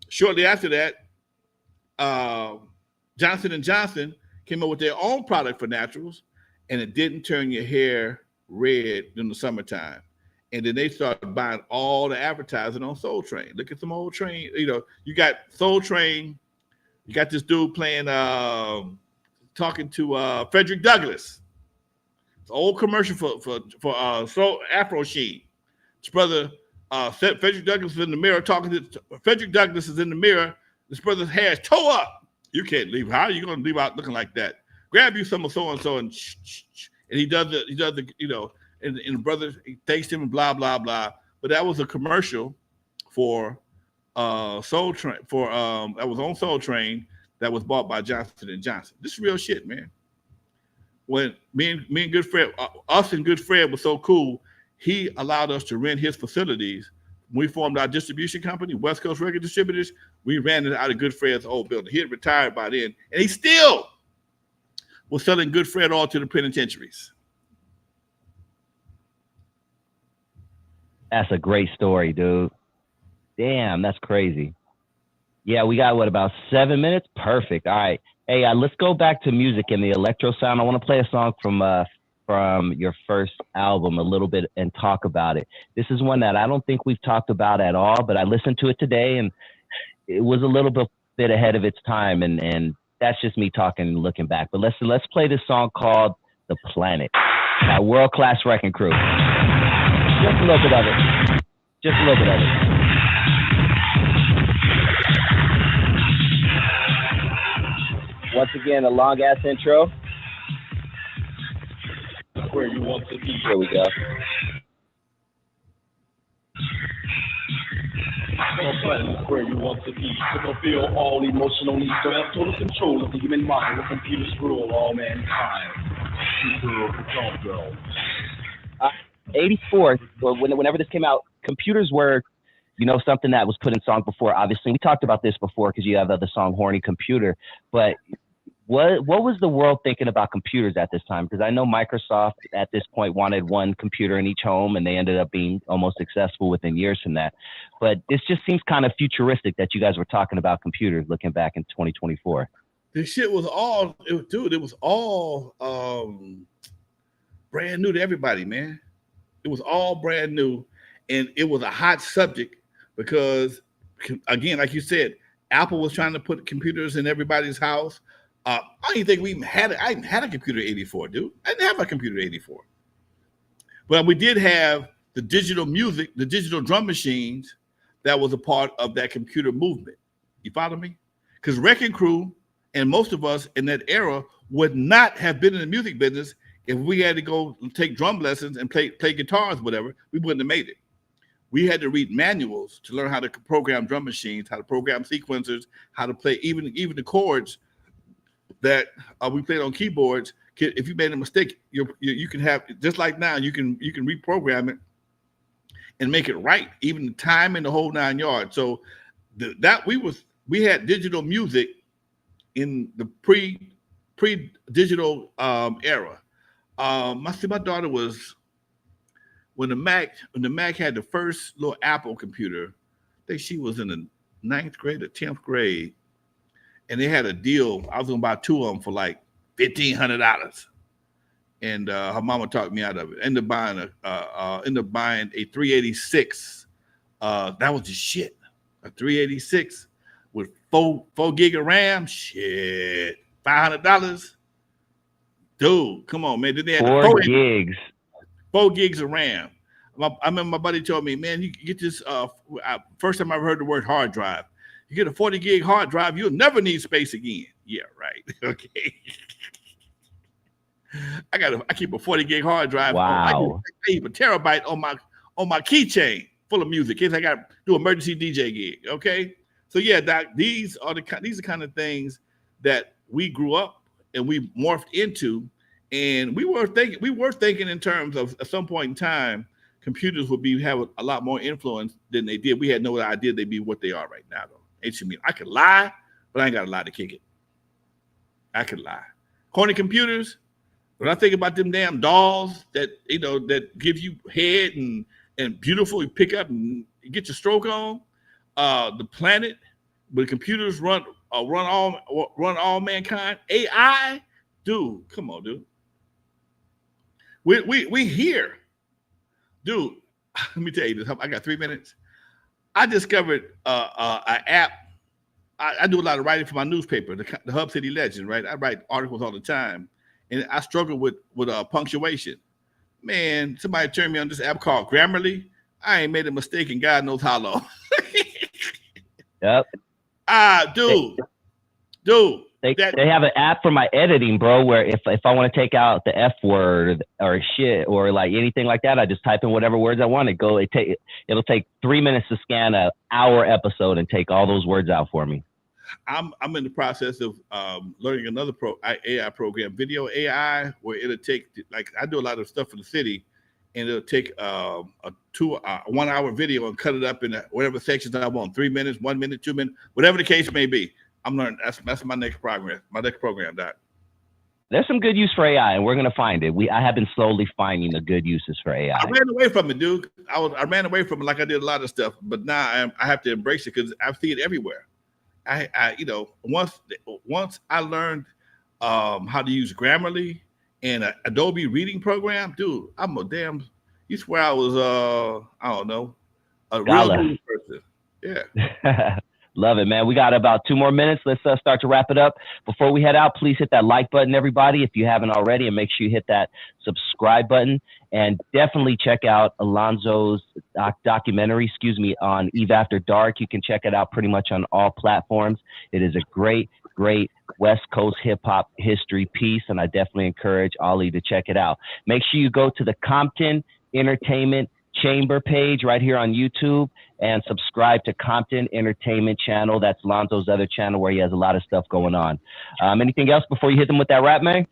Shortly after that, Johnson & Johnson came up with their own product for naturals, and it didn't turn your hair red in the summertime. And then they started buying all the advertising on Soul Train. Look at some old Train. You got Soul Train. You got this dude playing, talking to Frederick Douglass. It's an old commercial for Soul Afro Sheen. His brother, Frederick Douglass is in the mirror talking to Frederick Douglass is in the mirror. This brother's hair is toe up. You can't leave. How are you going to leave out looking like that? Grab you some of so and so and he does the and the brother he thanks him and blah blah blah. But that was a commercial for Soul Train that was on Soul Train that was bought by Johnson & Johnson. This is real shit, man. When me and Good Fred, us and Good Fred was so cool, he allowed us to rent his facilities. When we formed our distribution company, West Coast Record Distributors, we ran it out of Good Fred's old building. He had retired by then, and he still was selling Good Fred all to the penitentiaries.
That's a great story, dude. Damn, that's crazy. Yeah, we got, about 7 minutes? Perfect. All right. Hey, let's go back to music and the electro sound. I want to play a song from your first album a little bit and talk about it. This is one that I don't think we've talked about at all, but I listened to it today and it was a little bit ahead of its time, and that's just me talking and looking back. But let's play this song called The Planet by World Class Wrecking Crew. Just a little bit of it. Just a little bit of it. Once again, a long ass intro. Where you want to be. Here we go.
Where you want to be. To fulfill all emotional needs. To have total control of the human mind. Where computers rule all mankind.
84, or whenever this came out, computers were You know, something that was put in song before, obviously, we talked about this before because you have the song Horny Computer, but what was the world thinking about computers at this time? Because I know Microsoft at this point wanted one computer in each home, and they ended up being almost successful within years from that. But this just seems kind of futuristic that you guys were talking about computers looking back in 2024.
This shit was all, it was all brand new to everybody, man. It was all brand new, and it was a hot subject because, again, like you said, Apple was trying to put computers in everybody's house. I don't even think we even had it. I even had a computer in '84, dude. I didn't have a computer in '84. But we did have the digital music, the digital drum machines that was a part of that computer movement. You follow me? Because Wrecking Crew and most of us in that era would not have been in the music business if we had to go take drum lessons and play guitars, whatever. We wouldn't have made it. We had to read manuals to learn how to program drum machines, how to program sequencers, how to play even the chords that we played on keyboards. If you made a mistake, you can have, just like now, you can reprogram it and make it right, even the time and the whole 9 yards. So we had digital music in the pre-digital era. My daughter was, when the Mac had the first little Apple computer, I think she was in the 9th grade or 10th grade, and they had a deal. I was gonna buy 2 of them for like $1,500, and her mama talked me out of it. Ended up buying a 386. That was the shit. A 386 with 4 gig of RAM. Shit, $500. Dude, come on, man. Then they had
4 gigs.
4 gigs of RAM. I remember my buddy told me, man, you get this. First time I ever heard the word hard drive. You get a 40 gig hard drive, you'll never need space again. Yeah, right. Okay. I keep a 40 gig hard drive.
Wow.
I keep a terabyte on my keychain full of music in case I got to do emergency DJ gig. Okay. So yeah, Doc, these are the kind of things that we grew up and we morphed into. And we were thinking in terms of at some point in time, computers would have a lot more influence than they did. We had no idea they'd be what they are right now, though. Ain't you mean? I could lie, but I ain't got a lie to kick it. I could lie. Corny computers. When I think about them damn dolls that that give you head and beautiful, you pick up and you get your stroke on. The planet, but computers run all mankind. AI, dude, come on, dude. We here, dude. Let me tell you this. I got 3 minutes. I discovered an app. I do a lot of writing for my newspaper, the Hub City Legend, right? I write articles all the time, and I struggle with punctuation. Man, somebody turned me on this app called Grammarly. I ain't made a mistake in God knows how long.
Yep.
Dude.
They have an app for my editing, bro, where if I want to take out the F word or shit or like anything like that, I just type in whatever words I want to go. It'll take 3 minutes to scan an hour episode and take all those words out for me.
I'm in the process of learning another AI program, video AI, where it'll take, like, I do a lot of stuff for the city, and it'll take a 1 hour video and cut it up in whatever sections I want, 3 minutes, 1 minute, 2 minutes, whatever the case may be. I'm learning. That's my next program. Doc.
There's some good use for AI, and we're gonna find it. I have been slowly finding the good uses for AI.
I ran away from it, dude. I ran away from it like I did a lot of stuff, but now I have to embrace it because I see it everywhere. Once I learned how to use Grammarly and Adobe reading program, dude, I'm a damn. You swear I was I don't know, a real news person. Yeah.
Love it, man. We got about 2 more minutes. Let's start to wrap it up. Before we head out, please hit that like button, everybody, if you haven't already, and make sure you hit that subscribe button. And definitely check out Alonzo's documentary, on Eve After Dark. You can check it out pretty much on all platforms. It is a great, great West Coast hip hop history piece, and I definitely encourage Ollie to check it out. Make sure you go to the Compton Entertainment Chamber page right here on YouTube and subscribe to Compton Entertainment channel. That's Lonzo's other channel where he has a lot of stuff going on. Anything else before you hit them with that rap, man?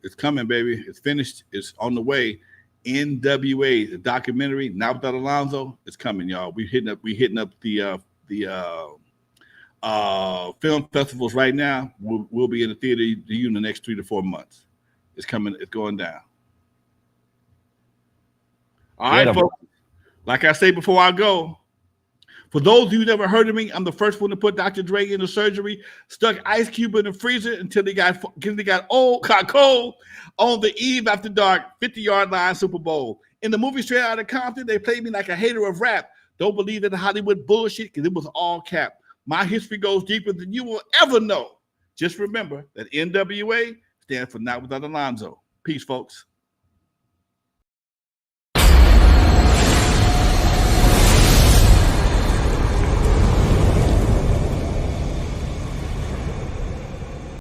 It's coming, baby. It's finished. It's on the way. N.W.A. the documentary, Not Without Alonzo, is coming, y'all. We're hitting up the film festivals right now. We'll be in the theater in the next 3 to 4 months. It's coming. It's going down. All right, folks. Like I say before I go, for those of you who never heard of me, I'm the first one to put Dr. Dre into surgery, stuck Ice Cube in the freezer until he got cold on the eve after dark, 50-yard line Super Bowl. In the movie Straight Outta Compton, they played me like a hater of rap. Don't believe in the Hollywood bullshit because it was all cap. My history goes deeper than you will ever know. Just remember that N.W.A. stands for Not Without Alonzo. Peace, folks.